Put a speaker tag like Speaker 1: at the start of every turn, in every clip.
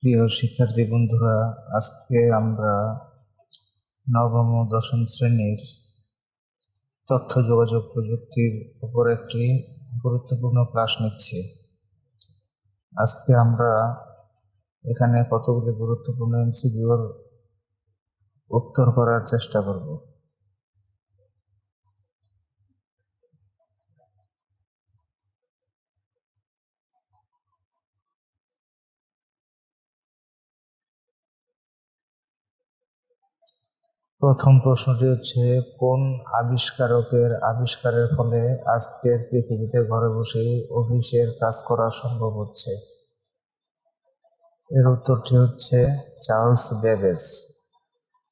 Speaker 1: প্রিয় শিক্ষার্থী বন্ধুরা, আজকে আমরা নবম ও দশম শ্রেণীর তথ্য যোগাযোগ প্রযুক্তির উপর একটি গুরুত্বপূর্ণ ক্লাস নিচ্ছি। আজকে আমরা এখানে কতগুলি গুরুত্বপূর্ণ এমসিকিউর উত্তর করার চেষ্টা করব। প্রথম প্রশ্নটি হচ্ছে, কোন আবিষ্কারকের আবিষ্কারের ফলে আজকের পৃথিবীতে ঘরে বসেই অফিসের কাজ করা সম্ভব হচ্ছে? এর উত্তরটি হচ্ছে চার্লস বেবেজ।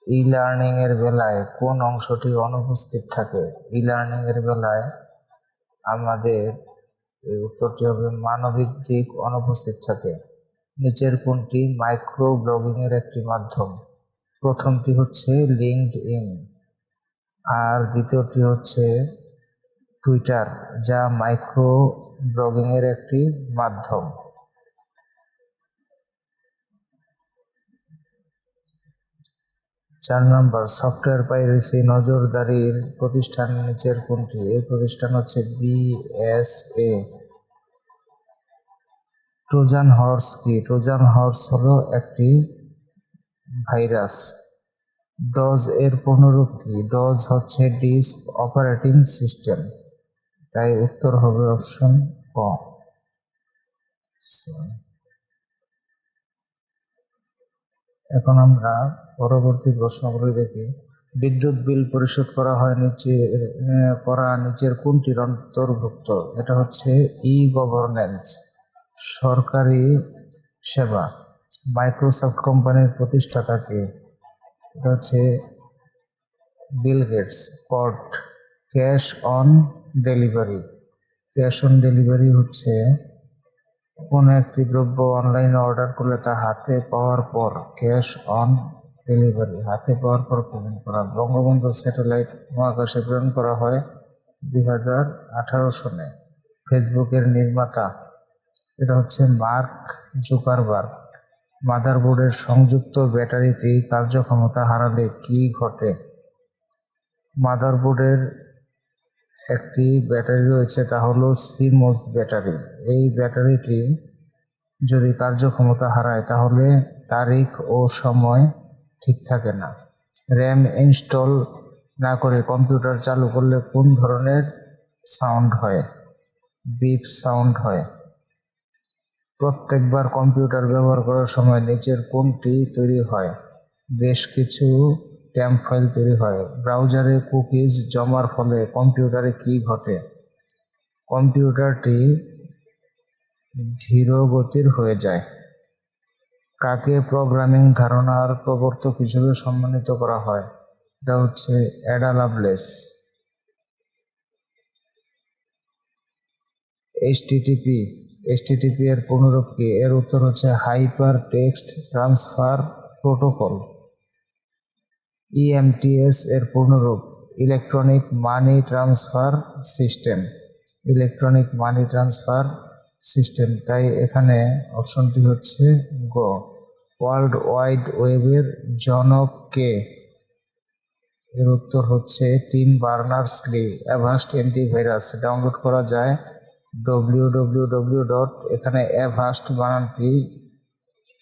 Speaker 1: ই লার্নিং এর বেলায় কোন অংশটি অনুপস্থিত থাকে? ই লার্নিং এর বেলায় আমাদের এই উত্তরটি হবে মানবিক দিক অনুপস্থিত থাকে। নিচের কোনটি মাইক্রো ব্লগিং এর একটি মাধ্যম? প্রথমটি হচ্ছে লিঙ্কডইন আর দ্বিতীয়টি হচ্ছে টুইটার, যা মাইক্রো ব্লগিং এর একটি মাধ্যম। 4 নম্বর, সফটওয়্যার পাইরেসি নজরদারির প্রতিষ্ঠান নিচের কোনটি? এই প্রতিষ্ঠান হচ্ছে বিএসএ। ট্রোজান হর্স কি? ট্রোজান হর্স হলো একটি ভাইরাস। ডজ এর পূর্ণরূপ কি? ডজ হচ্ছে ডিস অপারেটিং সিস্টেম, তাই উত্তর হবে অপশন ক। এখন আমরা পরবর্তী প্রশ্নগুলি দেখি। বিদ্যুৎ বিল পরিশোধ করা নিচের কোনটির অন্তর্ভুক্ত? এটা হচ্ছে ই গভর্নেন্স, সরকারি সেবা। মাইক্রোসফট কোম্পানির প্রতিষ্ঠাতা কে? এটা হচ্ছে Bill Gates. COD, cash on delivery. Cash on delivery হচ্ছে কোনো একটি দ্রব্য অনলাইনে অর্ডার করলে তা হাতে পাওয়ার পর ক্যাশ অন ডেলিভারি, হাতে পাওয়ার পর পেমেন্ট করা। বঙ্গবন্ধু স্যাটেলাইট মহাকাশে প্রেরণ করা হয় 2018 সনে। ফেসবুকের নির্মাতা, এটা হচ্ছে মার্ক জুকারবার্গ। মাদারবোর্ডের সংযুক্ত ব্যাটারিটি কার্যক্ষমতা হারালে কি ঘটে? মাদারবোর্ডের একটি ব্যাটারি রয়েছে, তা হলো সিমোস ব্যাটারি। এই ব্যাটারিটি যদি কার্যক্ষমতা হারায় তাহলে তারিখ ও সময় ঠিক থাকে না। র্যাম ইনস্টল না করে কম্পিউটার চালু করলে কোন ধরনের সাউন্ড হয়? বিপ সাউন্ড হয়। প্রত্যেকবার কম্পিউটার ব্যবহার করার সময় নিচের কোনটি তৈরি হয়? বেশ কিছু ট্যাম্প ফাইল তৈরি হয়। ব্রাউজারে কুকিজ জমার ফলে কম্পিউটারে কি ঘটে? কম্পিউটারটি ধীর গতির হয়ে যায়। কাকে প্রোগ্রামিং ধারণার প্রবর্তক হিসেবে সম্মানিত করা হয়? এটা হচ্ছে অ্যাডা লাভলেস। এইচটিটিপি এর পূর্ণরূপ কি? এর উত্তর হচ্ছে hyper text transfer protocol. EMTS এর পূর্ণরূপ electronic money transfer system. Electronic money transfer system, তাই এখানে অপশনটি হচ্ছে গ। ওয়ার্ল্ড ওয়াইড ওয়েবের জনক কে? এর উত্তর হচ্ছে team Berners-Lee. Avast antivirus download করা যায় www. এখানে অ্যাভাস্ট বানানটি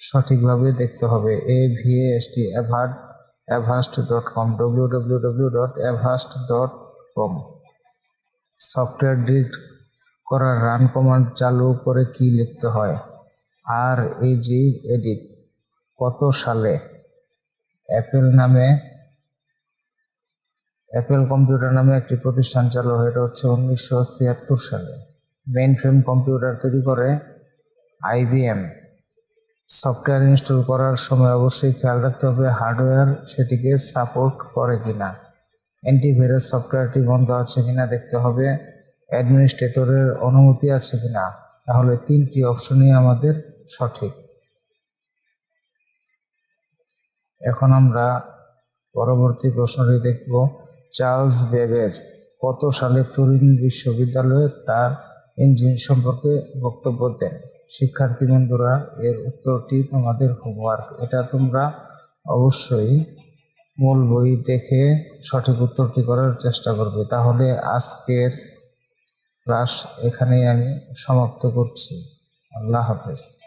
Speaker 1: সঠিকভাবে দেখতে হবে, AVAST, avast.com, www.avast.com। Software delete করার রান কমান্ড চালু করে কি লিখতে হয়? REG edit. কত সালে অ্যাপেল কম্পিউটার নামে একটি প্রতিষ্ঠান চালু হয়? এটা হচ্ছে 1973 সালে। মেইন ফ্রেম কম্পিউটার তৈরি করে IBM। সফটওয়্যার ইনস্টল করার সময় অবশ্যই খেয়াল রাখতে হবে হার্ডওয়্যার সেটিকে সাপোর্ট করে কিনা। অ্যান্টিভাইরাস সফটওয়্যারটি বন্ধ আছে কিনা দেখতে হবে। অ্যাডমিনিস্ট্রেটরের অনুমতি আছে কিনা। তাহলে 3টি অপশনই আমাদের সঠিক। এখন আমরা পরবর্তী প্রশ্নটি দেখব। চার্লস বেবেজ কত সালে তুরিন বিশ্ববিদ্যালয়ে তার ইঞ্জিন সম্পর্কে বক্তব্য দেন? শিক্ষার্থী বন্ধুরা, এর উত্তরটি তোমাদের হোমওয়ার্ক। এটা তোমরা অবশ্যই মূল বই দেখে সঠিক উত্তরটি করার চেষ্টা করবে। তাহলে আজকের ক্লাস এখানেই আমি সমাপ্ত করছি। আল্লাহ হাফেজ।